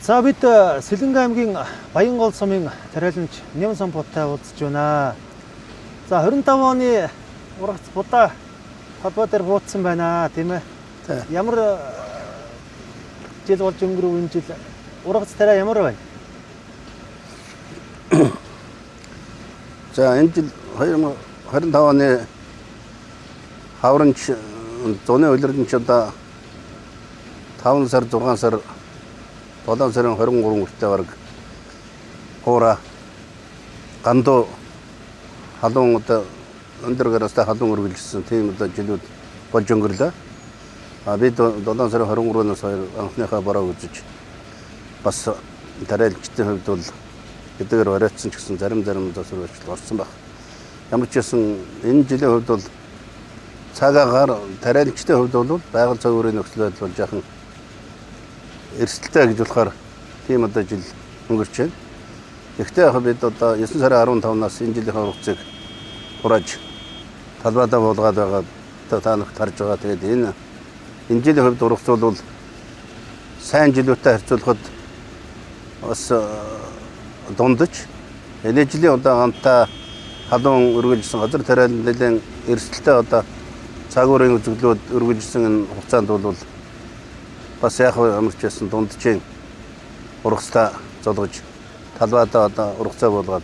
За бид Сэлэнгэ аймгийн Баянгол сумын тариаланч Ням Самбуутай уулзж байна. За 25 оны ургац будаа холбоо дээр буудсан байна тийм ээ. Ямар жил болж өнгөрөв энэ жил ургац тариа ямар байна? За энэ жил 2025 оны хавранч зуны улирланч одоо 5 сар 6 сар 7 сарын 23 хүртэл бараг хуура гандуу халуун одоо өндөр гараастай халуун үргэлжсэн тийм одоо жилүүд болж өнгөрлөө. Бид 7 сарын 23-наас хойш анхныхаа бороо үзэж бас тариалчдын хувьд бол хэдийгээр оройтсон ч гэсэн зарим засварчлал орсон баг. Ямар ч байсан энэ жилийн хувьд бол цагаагаар тариалчдын хувьд бол байгаль цагуурын нөхцөл байдал бол жаахан эрсдэлтэй гэж болохоор тийм одоо жил өнгөрч байна. Гэхдээ яг бид одоо 9 сарын 15-наас энэ жилийн ургацыг хурааж талбайдаа буулгаад байгаа та нарт харж байгаа. Тэгээд энэ жилийн хувьд ургац бол сайн жилүүтэй харьцуулахад бас дундаж энэ жилийн одоо ганта халуун үргэлжсэн газар тариалан нэлээд эрсдэлтэй одоо цагуурын үзэгдлүүд үргэлжсэн энэ хугацаанд бол бас яг ямар ч байсан дунджийн ургацтай золгож талбайдаа одоо ургацаа буулгаад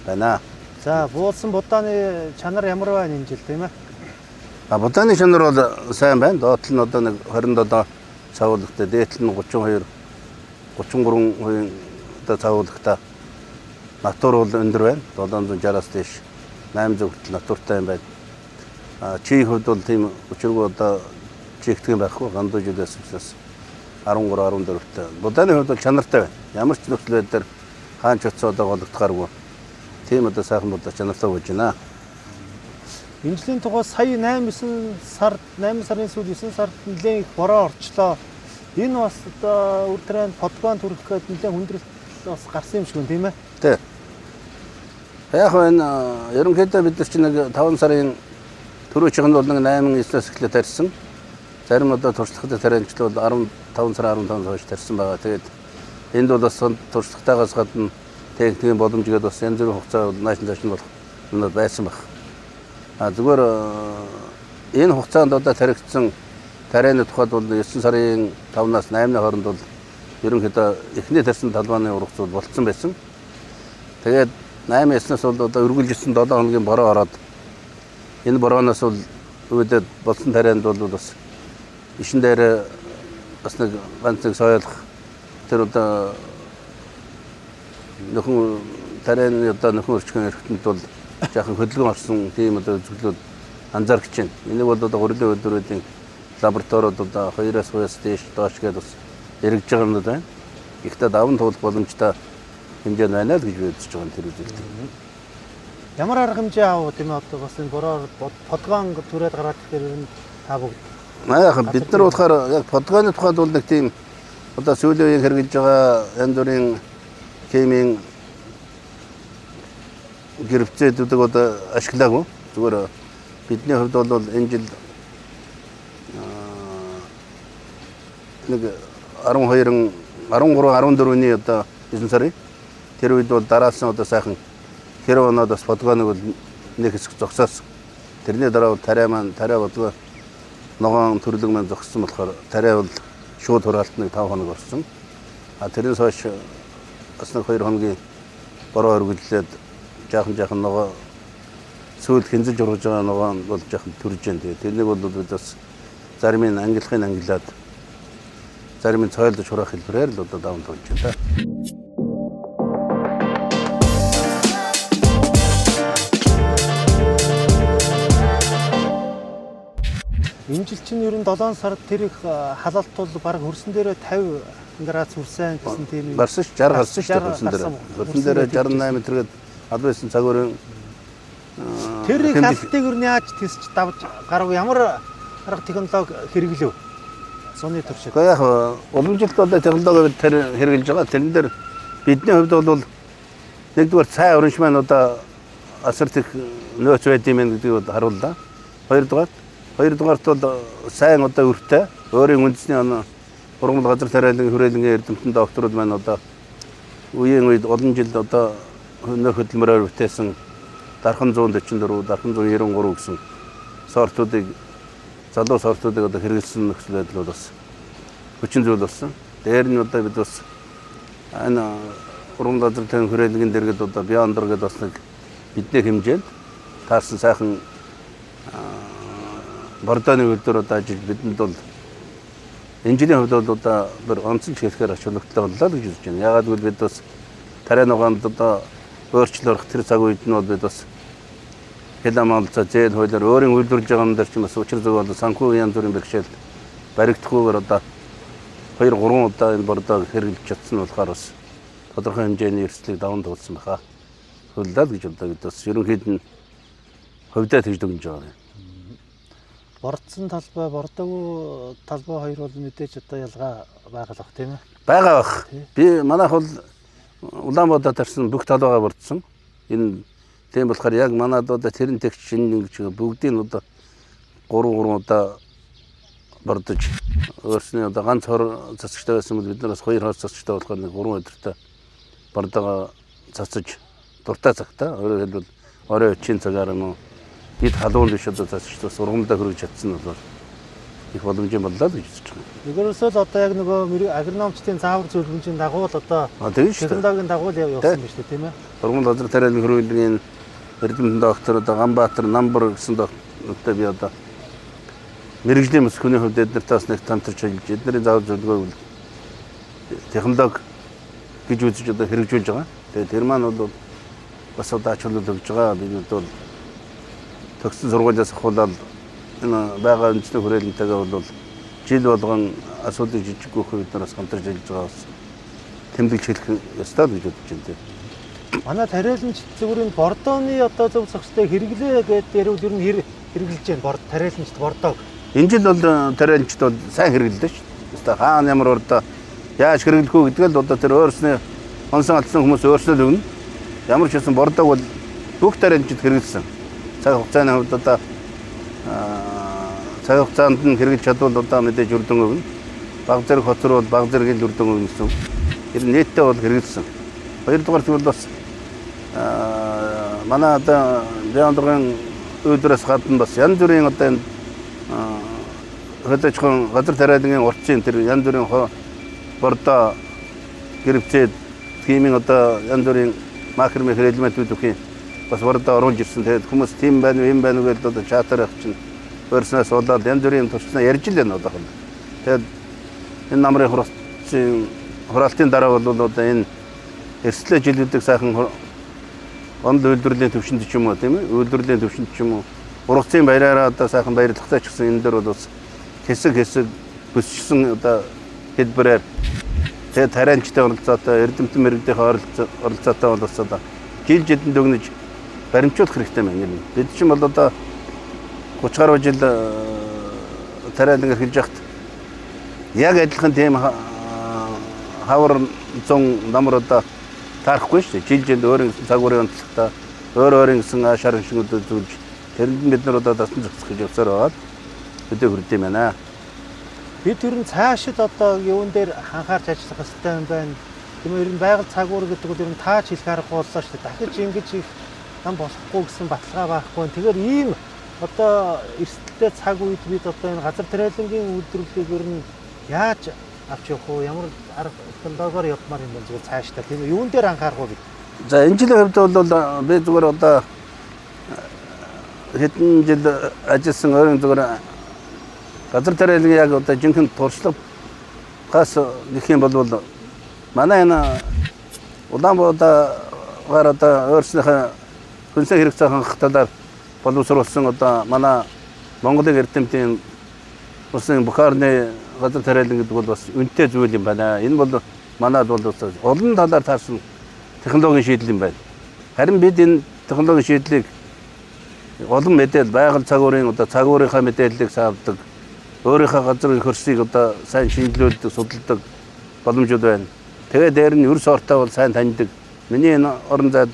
байна. За буулсан будааны чанар ямар байна энэ жил тийм ээ? Будааны чанар бол сайн байна. Доотлол нь одоо нэг 27 цавуулагтай, дээтлэл нь 32 33% одоо цавуулагтай. Натур бол өндөр байна. 760-аас дээш 800 хүртэл натуртай байна. Чихийн хувьд бол тийм учиргүй одоо чихтгэн байхгүй гандуу жилээс учраас 13 14-тэй. Будааны хувьд бол чанартай байна. Ямар ч нөхцөл байдлаар хаан ч утсаа одоо голөгдохааргүй. Тийм одоо сайхан будаа чанартай болж байна. Энэ жилийн тухай сая 8 сарын сүүл 9 сард нэлээд их бороо орчлоо. Энэ бас одоо үрдрэнд подгоон төрөх гээд нэлээд хүндрэл бас гарсан юм шиг байна тийм ээ? Тий. Яг энэ ерөнхийдөө бид нар чинь нэг 5 сарын түрүүчийнх нь бол нэг 8-9-аас эхлээд тарьсан. Зарим одоо туршлагатай тариаланчлал бол 15 сар 15 хойш тарьсан байгаа. Тэгээд энд бол бас туршлагатайгаас гадна техникийн боломж гээд бас янз бүрийн хугацаа нааш нь болох юмнууд байсан баг. Зүгээр энэ хугацаанд одоо таригдсан тарианы тухайд бол 9 сарын 5-наас 8-ны хооронд бол ерөнхийдөө эхний тарьсан талбайны ургац бол болцсон байсан. Тэгээд 8-9-наас бол одоо үргэлжилсэн 7 хоногийн бороо ороод энэ борооноос бол үүдээд болсон тарианд бол бас ишин дээр бас нэг ганц нэг соёлох тэр одоо нөхөн тарианы одоо нөхөн өрчгөн эрхтэнд бол жаахан хөдөлгөөн орсон тийм одоо үзэгдлүүд анзаарч байна. Энийг бол одоо гурилын өдрүүдийн лабораториуд одоо 2-аас 3-аас дээш доош гээд бас эргэж байгаа юмнууд байна. Гэхдээ даван туулах боломжтой хэмжээ байна л гэж би үзэж байгаа тэр үзэлтэй. Ямар арга хэмжээ аав тийм ээ одоо бас энэ бороо подгоон түрээд гараад ихээр ер нь та бүгд бид нар болохоор яг подгооны тухайд бол нэг тийм одоо сүүлийн үеийн хэрэгжилж байгаа янз бүрийн химийн гэрвцээдүүдийг одоо ашиглаагүй. Зүгээр бидний хувьд бол энэ жил нэг 13 14-ний одоо 9 сарын тэр үед бол дараалсан одоо сайхан хэрэв оноод бас подгооныг бол нэг хэсэг зогсоосон. Тэрний дараа бол тариа бодгоо ногоон төрлөг маань зогссон болохоор тариа бол шууд хураалт нэг 5 хоног орсон. Тэрнээс хойш бас нэг 2 хоногийн бороо өргөжлээд жаахан ногоо сүүл хинзэлж ургаж байгаа ногоо бол жаахан төрж जैन. Тэрнийг бол бид бас зарим нь ангилахын ангилаад зарим нь цойлдож хураах хэлбэрээр л одоо даван туулж байна. Энэ жил чинь ер нь 7 сард тэр их халаалт бол баг хөрсөн дээрээ 50 градус хүрсэн гэсэн тийм барсан ш 60 гарсан ш хөрсөн дээрээ. Хөрсөн дээрээ 68 тэргээд адвайсан цагуурын тэр их халтыг ер нь яаж тесч давж гарав ямар арга технологи хэрэглэв? Зуны туршид. Гэхдээ яг уламжилт одоо технологи тэр хэрэгжилж байгаа. Тэрэн дээр бидний хувьд бол нэгдүгээр цай оранж маань одоо асар их нөөц байд юм гэдгийг харууллаа. Хоёрдугаарт бол сайн одоо өртөө өөрийн үндэсний ургамал газар тариалан хүрээлэнгийн эрдэмтэн докторууд маань одоо үеийн үед олон жил одоо хөнөөх хөдөлмөрөөр бүтээсэн дархан 144, дархан 193 гэсэн сортуудыг залуу сортуудыг одоо хэрэглэсэн нөхцөл байдал бол бас хүчин зүйл болсон. Дээр нь одоо бид бас энэ ургамал газар тариалан хүрээлэнгийн дэргэд одоо Beyonder гэдэг бас нэг бидний хэмжээнд таарсан сайхан бордооны үйлдвэр одоо ажил бидэнд бол энэ жилийн хувьд бол одоо бүр онцлог хэлэхээр ач холбогдол боллоо гэж үзэж байна. Яагаад гэвэл бид бас тарианы угаанд одоо өөрчлөлт тэр цаг үед нь бол бид бас хилэмалцаа зээл хуулиар өөрийн үйлдвэрлэж байгаа юм дээр ч бас учир зөв бол санхүү янз бүрийн бэрхшээл баригдахгүйгээр одоо 2-3 удаа энэ бордоог хэрэглэж чадсан болохоор бас тодорхой хэмжээний эрсдлийг даван туулсан баха. Хөллөө гэж одоо бид бас ерөнхийд нь хувьдаа тэгж дүгнэж байгаа юм. Бордсон талбай, бордоогүй талбай хоёр бол мэдээж одоо ялгаа байгаа л бах тийм ээ. Байгаа бах. Би манайх бол Улаанбаатар тарсан бүх талбайгаа бордсон. Энэ тийм болохоор яг манад одоо тэрэн тэгч шинэ ингэж бүгдийг нь одоо 3 удаа бордож өөрснөө одоо ганц хор цацагтай байсан бол бид нараас 2 хор цацагтай болохоор нэг 3 өдөртөө бордоогоо цацаж дуртай цагтаа өөрөөр хэлбэл орой өчийн цагаар нь бид халуун биш одоо цацагчдаас ургамдаа хөргөж чадсан бол их боломжтой боллоо гэж үзэж байна. Нэгээрсөө л одоо яг нөгөө агрономчдын заавар зөвлөмжийн дагуу л одоо технологийн дагуу л явсан байна шүү дээ тийм ээ. Ургамал газар тариалан хүрээлэнгийн эрдэмтэн доктор одоо Ганбаатар Намбар гэсэн доктортой би одоо мэрэгжлийн мэсхүүний хувьд эднэртээс нэг тамтарч ажиллаж эднэрийн заавар зөвлөгөөг технологи гэж үзэж одоо хэрэгжүүлж байгаа. Тэгээд тэр маань бол бас одоо ач холбогдол өгж байгаа. Бид бол төгссөн сургуулиас ахуулаад энэ байгаа үндэсний хүрээлэнтэйгээ бол жил болгон асуудыг жижиггүйх бид нараас хамтарч ажиллаж байгаас тэмдэглэж хэлэх ёстой гэж бодож байна. Манай тариаланч зөвхөн бордооны одоо зөв зохистой хэрэглээ гэдэг ярил ер нь хэрэгжилж байна. Тариаланчд бордоог. Энэ жил бол тариаланчд бол сайн хэрэглэдэг шүү дээ. Хаана ямар урдаа яаж хэрэглэх үү гэдгээ л одоо тэр өөрснөө онсон алдсан хүмүүс өөрснөө өгнө. Ямар ч байсан бордоог бол бүх тариаланчд хэрэглэсэн. Цаг хугацааны хувьд одоо цаг хугацаанд нь хэрэглэж чадвал одоо мэдээж үрдэн өгнө. Баг зэрэг хоцор бол баг зэрэг л үрдэн өгнө гэсэн. Тэр нийтдээ бол хэрэглэсэн. Хоёрдугаар нь бас манай одоо Beyonder-ын үйлдвэрлээс гадна бас янз бүрийн одоо энэ хөдөлгөөн газар тариалангийн уртсын тэр янз бүрийн бордоо гэрвцээд химийн одоо янз бүрийн макро элементүүд өгөх бас бордоо оруулж ирсэн. Тэгээд хүмүүс тийм байна уу, юм байна уу гэдэг одоо чатаар авах чинь өөрснөөс болоод янз бүрийн туршнаа ярьж л байна одоо. Тэгээд энэ намрын хураалтын дараа бол одоо энэ эрсдлээ жилүүдэг сайхан онд үйлдвэрлэлийн төвшөнд ч юм уу тийм ээ, үйлдвэрлэлийн төвшөнд ч юм уу ургацын баяраараа одоо сайхан баярлахтай ч гэсэн энэ дээр бол бас хэсэг бүсчсэн одоо хэлбэрээр тэгээд тариаланчтай оролцоотой эрдэмтэн мэрэгдийн оролцоотой бол бас одоо жил жилдэн дүгнэж баримжуулах хэрэгтэй байна юм. Бид чинь бол одоо 30 гаруй жил тариалан эрхэлж яхад яг адилхан тийм хавар 100 намар одоо таарахгүй шүү дээ. Жил өөрийн цагуурын онцлогтой өөрийн гэсэн ашаар шингүүд зүйлж тэрэнд бид нар одоо дасан зохицох гэж явсаар байгаа. Өдөө хүрд юм байна. Бид тэр нь цаашид одоо юун дээр анхаарч ажиллах хэрэгтэй юм байна. Тийм ер нь байгаль цагуур гэдэг нь ер нь тааж хэлэх аргагүй боллоо шүү дээ. Дахиж ингэж их ам болохгүй гэсэн баталгаа байхгүй. Тэгэхээр ийм одоо эрсдэлтэй цаг үед бид одоо энэ газар тариалангийн үйлдвэрлэлийг ер нь яаж авч явах уу? Ямар арга технологиор явмаар юм бэ зүгээр цаашдаа. Тийм үү? Юун дээр анхаарах вэ? За энэ жилийн хувьд бол би зүгээр одоо хэдэн жил ажилласан өөрийн зүгээр газар тариалан яг одоо жинхэнэ туршлагаас гэх юм бол манай энэ Улаанбаатар одоо өөрснийхөө хүнсээ хэрэгцээ хангах талаар боловсруулсан одоо манай Монголын эрдэмтэн улсын Бухарны газар тариалан гэдэг бол бас үнэтэй зүйл юм байна. Энэ бол манад бол олон талаар таарсан технологийн шийдэл юм байна. Харин бид энэ технологийн шийдлийг олон мэдээлэл байгаль цагуурын одоо цагуурынхаа мэдээллийг савдаг, өөрийнхөө газрын хөрсийг одоо сайн шинжилүүлдэг, судалдаг боломжууд байна. Тэгээд дээр нь ер сортоо бол сайн таньдаг. Миний энэ орон зайд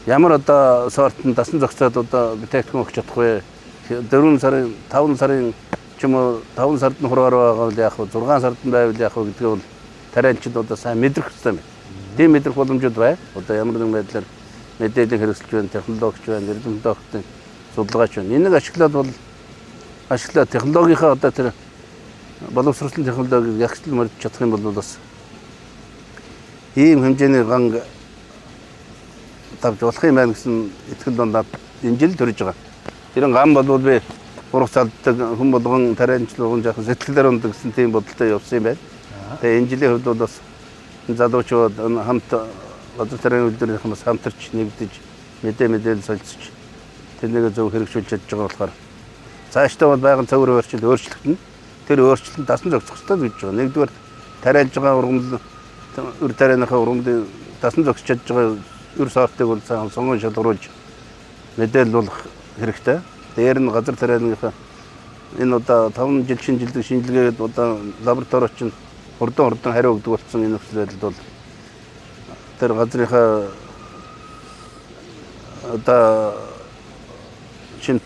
ямар одоо сортын дасан зохицоод одоо бүтээгдэхүүн өгч чадах вэ? 4 сарын 5 сарын ч юм уу 5 сард нь хураар байгаа бол яг 6 сард нь байвал яг гэдгээ бол тариалчид одоо сайн мэдрэх хэрэгтэй юм. Тийм мэдрэх боломжууд бай. Одоо ямар нэгэн байдлаар мэдээлэл хэрэгсэлж байна, технологич байна, эрдэнэ тогтын судалгаач байна. Энийг ашиглаад технологийнхаа одоо тэр боловсролын технологиг ягшлал мөрж чадах юм бол бас ийм хэмжээний ганг тавж болох юм байна гэсэн итгэл дондаа энэ жил төрж байгаа. Тэр гам бол би урах салддаг хүн болгон тариалчлуугын жаахан сэтгэлээр ундаг гэсэн тийм бодолтой явсан юм байна. Тэгээ энэ жилийн хувьд бол бас залуучууд хамт газар тарианы үйлдвэрийнхээс хамтарч нэгдэж мэдээлэл солилцож тэрнийг зөв хэрэгжүүлж чадж байгаа болохоор цаашдаа бол байгаль цэвэр өөрчлөлтөнд тэр өөрчлөлт дасан зохицох хэрэгтэй гэж байгаа. Нэгдүгээр тариалж байгаа ургамал өр тарианыхаа ургамлыг дасан зохицож чадж байгаа өр сортыг бол сонгон шалгаруулж мэдээлэл болох хэрэгтэй. Дээр нь газар тарианыхаа энэ одоо 5 жил шинжилдэг шинжилгээгээд одоо лабораторич нь хурдан хариу өгдөг болсон энэ нөхцөл байдалд бол тэр газрынхаа одоо шинт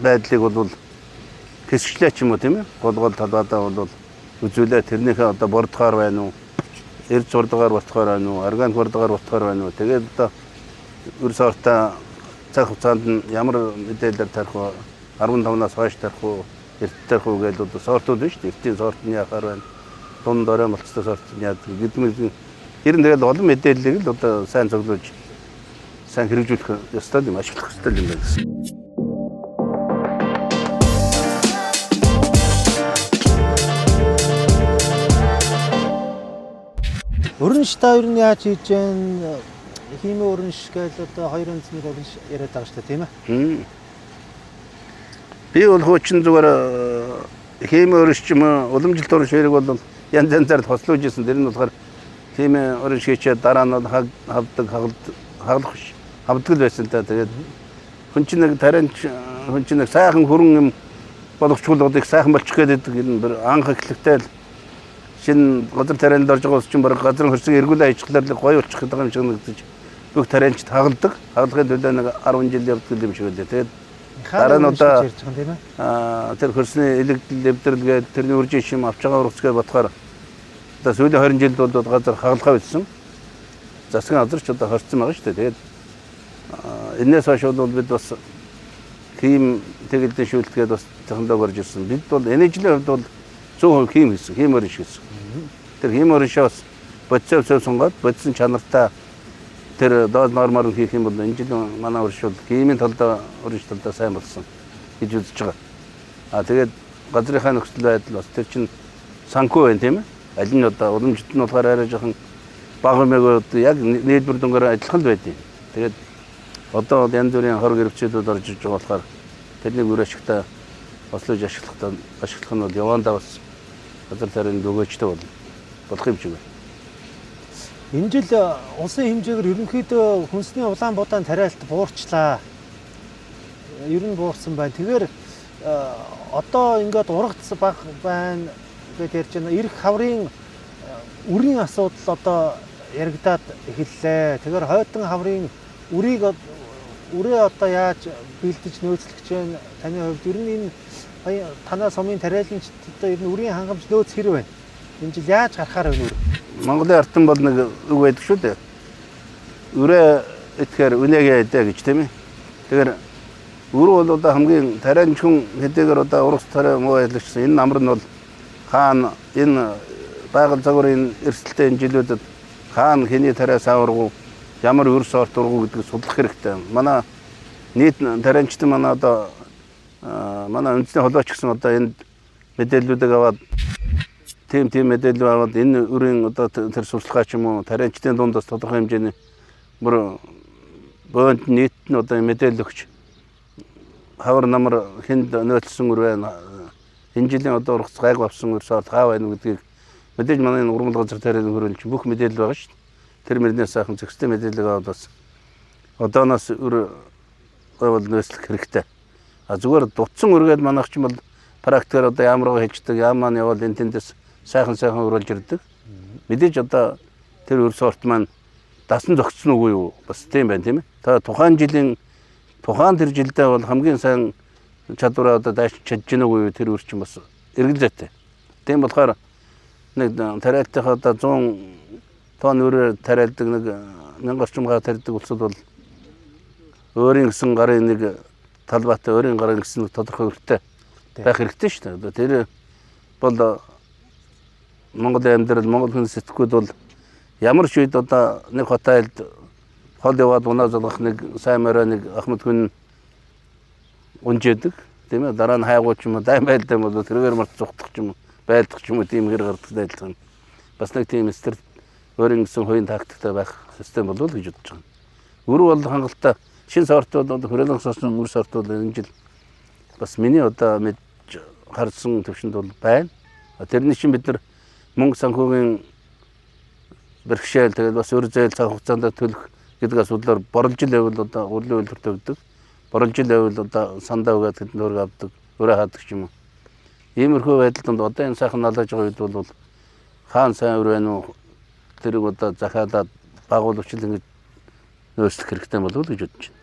байдлыг бол хэсэгчлээ ч юм уу тийм ээ. Гол талаадаа бол үзүүлээ тэрнийхээ одоо бордохоор байна уу? Эрж урдгаар ботхоор байна уу? Органик урдгаар ботхоор байна уу? Тэгээд одоо өр сортаа цаг хугацаанд нь ямар мэдээлэлээр тарих вэ? 15-наас хойш тарих уу? Эрт тарих уу гэдэг одоо сортууд биш үү? Эртийн сорт нь яхаар байна. Дунд орой болцтой сорт нь яадаг гэдэг ер нь тэгээд олон мэдээллийг л одоо сайн цуглуулж сайн хэрэгжүүлэх ёстой юм, ашиглах ёстой юм байна гэсэн. Өрнөш та ер нь яаж хийж вэ? Химийн өрнөш гэж одоо хоёр онцны өрнөш яриад байгаа шүү дээ, тийм ээ? Би бол хуучин зүгээр химийн өрнөш ч юм уу уламжилт өрнөш хэрэг бол янз янзаар хослуулж ирсэн. Тэр нь болохоор химийн өрнөш хийчээ дараа нь хаглах биш. Хавдаг байсан та. Тэгээд хүн чинь нэг тарианч хүн чинь нэг сайхан хөрөн юм боловчруулгыг сайхан болчих гээд байдаг. Анх эхлэхдээ л шинэ газар тарианд орж байгаа ус чинь баг газрын хөрсөг эргүүлээ ажиглаар л гоё болчих гэдэг юм шиг нэгдэж бүх тарианчд хагалдаг. Хагалгын төлөө нэг 10 жил явдаг юм шиг байлаа. Тэгээд дараа нь одоо тэр хөрсний элэгдэл левдэрл гээд тэрний үржин шим авч байгаа ургацгаар бодохоор одоо сүүлийн 20 жилд бол газар хагалгаа болсон. Засгийн газар ч одоо хорцсон байгаа шүү дээ. Тэгээд энэс хойш бол бид бас хим тэгэлдэн шүүлтгээд бас технологи орж ирсэн. Бид бол энэ жилийн хувьд бол 100% хим хийсэн, хим өрнөш хийсэн. Тэр хим өрнөшөөс бодисоо сонгоод бодисын чанартай тэр доод нормоор хийх юм бол энэ жил манай өрнөш бол химийн талдаа өрнөш талдаа сайн болсон гэж үзэж байгаа. Тэгээд газрынхаа нөхцөл байдал бас тэр чинь санхүү байна тийм ээ. Аль нь одоо уламжлалт нь болохоор арай жоохон бага мэгүүд яг нийлбэр дүнгээр адилхан л байдیں۔ Тэгээд одоо янз бүрийн хор гэрвчүүд орж иж байгаа болохоор тэрнийг үр ашигтай ослож ашиглах нь бол явандаа бас газар тарианд өгөөжтэй болох юм шиг байна. Энэ жил улсын хэмжээгээр ерөнхийдөө хүнсний Улаанбаатарын тариалт буурчлаа. Ер нь буурсан байна. Тэгэхээр одоо ингээд ургац баг байна гэж ярьж байна. Ирэх хаврын үрийн асуудал одоо яригадаад эхэллээ. Тэгэхээр хойтон хаврын үрээ одоо яаж бэлдэж нөөцлөх гэж байна? Таны хувьд ер нь энэ танаа сумын тариаланчид одоо ер нь үрийн хангамж нөөц хэрэг байна. Энэ жил яаж гарахаар байна үрээ? Монголын артан бол нэг үг байдаг шүү дээ. Үрээ итгэхээр үнэгээ эдэ гэж тийм ээ. Тэгэхээр өр бол одоо хамгийн тарианч хүн хэдийгээр одоо урагш тариа муу байлагчсан энэ намар нь бол хаана энэ байгаль загварын эрсдэлтэй энэ жилүүдэд хаана хэний тариа савргуу ямар өр сорт ургуу гэдгийг судлах хэрэгтэй. Манай нийт тарианчид манай одоо манай үндэсний холбооч гэсэн одоо энэ мэдээллүүдийг аваад тийм мэдээлэл аваад энэ өрийн одоо тэр сурталчилгаа ч юм уу тарианчдын дундаас тодорхой хэмжээний бүр бөөнд нийт нь одоо мэдээлэл өгч хавар намар хэнд нөөцсөн өр байна. Энэ жилийн одоо ургац гайг авсан өр сорт хаа байна гэдгийг мэдээж манай энэ ургамал газар тарианы хөрөлж бүх мэдээлэл байгаа шүү дээ. Тэр мөрнөөс сайхан зохистой мэдээлэл аваад бас одооноос өр бол нөөцлөх хэрэгтэй. Зүгээр дутсан өргээд манайх ч юм бол практикаар одоо ямаргаа хийждэг, яамаа нь явал энэ тэндээс сайхан өрүүлж ирдэг. Мэдээж одоо тэр өр сорт маань дасан зохицсон үгүй юу? Бас тийм байна тийм ээ. Та тухайн тэр жилдээ бол хамгийн сайн чадвараа одоо дааш чадж гэнэ үгүй тэр үрчин бас эргэлзээтэй. Тийм болохоор нэг тариалтынхаа одоо 100 тонн өрөө тариалдаг нэг 1000 орчим га тарьдаг улсууд бол өөрийн гэсэн гарын нэг талбайтай өөрийн гарын гэсэн нэг тодорхой өртөө байх хэрэгтэй шүү дээ. Одоо тэр бол Монголын амьдрал, Монгол хүн сэтгүүд бол ямар ч үед одоо нэг хотод хол яваад унаа залгах нэг сайн морой нэг ахмад хүн унжээдэг. Тийм ээ, дараа нь хайгуу ч юм уу дайм байлдаа бол тэргээр март зүхтах ч юм уу байлдах ч юм уу тийм хэр гардаг дайлтгана. Бас нэг тийм стер өөрийн гэсэн хувийн тактиктай байх систем болов гэж бодож байна. Өр бол хангалттай шин сортууд одоо хүрээлэн сорсон өр сортууд энэ жил бас миний одоо мэдж харсан төвшөнд бол байна. Тэрний чинь бид нар мөнгө санхүүгийн бэрхшээл тэгээд бас өр зээл цаг хугацаанд төлөх гэдэг асуудлаар борлжил байвал одоо урлагийн үйлдвэр төгдөг. Борлжил байвал одоо сандаа угаад хэдэн төгрөг авдаг, өрөө хаадаг ч юм уу. Иймэрхүү байдалд одоо энэ сайхан налаж байгаа үед бол хаан сайн өр байна уу? Тэрийг одоо захиалаад байгуулагч л ингэж нөөцлөх хэрэгтэй болов уу гэж бодож байна.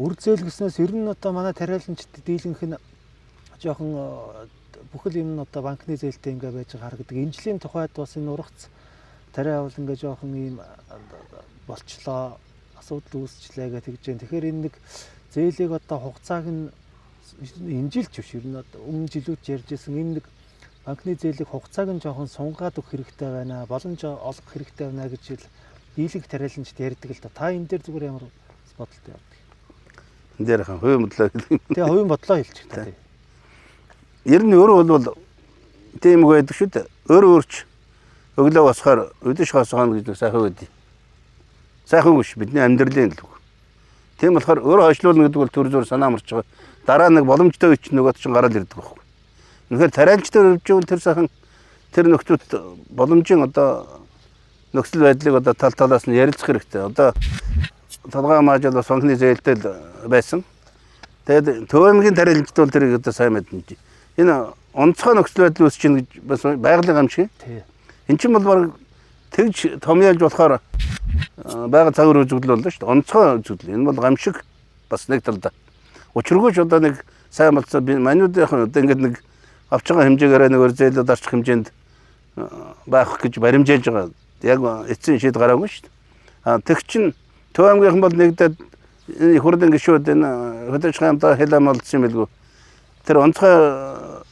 Үр зээл гэснээс ер нь одоо манай тариаланчдад дийлэнх нь жоохон бүхэл юм нь одоо банкны зээлтэй ингээ байж байгаа харагддаг. Энэ жилийн тухайд бас энэ ургац тариа авал ингээ жоохон ийм болчлоо, асуудал үүсчлээ гэж тэгж байна. Тэгэхээр энэ нэг зээлийг одоо хугацааг нь энэ жилч биш ер нь одоо өмнө жилүүд ярьж ирсэн энэ нэг банкны зээлийг хугацааг нь жоохон сунгаад өгөх хэрэгтэй байна. Боломж олгох хэрэгтэй байна гэж дийлэнх тариаланчд ярьдаг л да. Та энэ дээр зүгээр ямар бодолтой явдаг? Энэ дээр хаа хувийн бодлоо гэдэг. Тэгээ хувийн бодлоо хэлчих та. Ер нь өөрөө бол тийм үг байдаг шүү дээ. Өөрч өглөө босохоор өдөш хасгаана гэж сайхан байдیں۔ Сайхан үгүй бидний амьдралын л үг. Тийм болохоор өөрөө хойшлуулна гэдэг бол төр зур санаа марч байгаа. Дараа нэг боломжтой үеч нөгөөд чинь гараад ирдэг байхгүй. Тэгэхээр тариаланчтай хөвжүүл тэр сайхан тэр нөхцөлд боломжийн одоо нөхцөл байдлыг одоо тал талаас нь ярилцах хэрэгтэй. Одоо толгой маажал бас банкны зээлтэй байсан. Тэгээд Төвөмгийн тариаланчд бол тэрийг одоо сайн мэднэ. Энэ онцгой нөхцөл байдал үүсэж чинь гэж бас байгалийн гам шиг. Эн чинь бол баг тэгж том ялж болохоор байгаль цагаар үзэгдэл болно шүү дээ. Онцгой үзэгдэл. Энэ бол гам шиг бас нэг талдаа. Учиргүйч одоо нэг сайн болцоо манайдынхан одоо ингээд нэг авч байгаа хэмжээгээр нэг зээлд дарчих хэмжээнд байх гэж баримжааж байгаа. Яг эцсийн шийд гараагүй шүү дээ. Тэг чин Төвөмгийнхэн бол нэгдээд энэ хурлын гишүүд энэ хөдөлгөөний хамтаа хэлэм олдсон юм билгүй. Тэр онцгой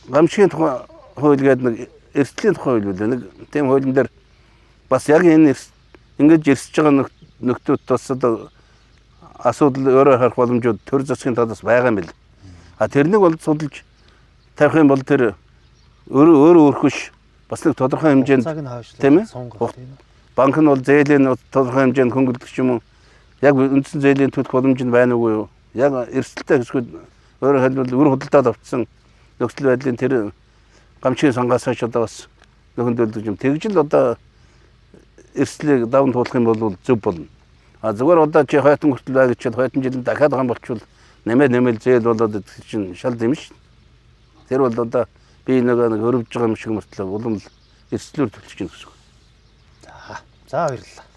гамшигын тухай хууль гэдэг нэг эрсдлийн тухай хууль үлээ. Нэг тийм хуулийн дээр бас яг энэ ингэж ирсэж байгаа нөхдүүд бас одоо асуудал өөрөө харах боломжууд төр засгийн талаас байгаа юм бэл. Тэрнийг бол судалж тавих юм бол тэр өөрөө өөрхөш бас нэг тодорхой хэмжээнд тийм ээ. Банк нь бол зээлийн тодорхой хэмжээнд хөнгөлдөг юм уу? Яг үндсэн зээлийн төлөх боломж нь байна уугүй юу? Яг эрсдэлтэй хэсгүүд өөрөөр хэлбэл үр худалдаад авчихсан нөхцөл байдлын тэр гамшигын сангаас хойш одоо бас нөхөндөлдөж юм. Тэгж л одоо эрсдлийг даван туулах юм бол зөв болно. Зүгээр одоо чи хойтон хүртэл бай гэж хойтон жилд дахиад гам болчихвол нэмэл зээл болоод чинь шал дэмэн ш. Тэр бол одоо би нэг өрөвж байгаа юм шиг мөртлөө улам эрсдлээр төлчих юм гэсэн үг. За баярлалаа.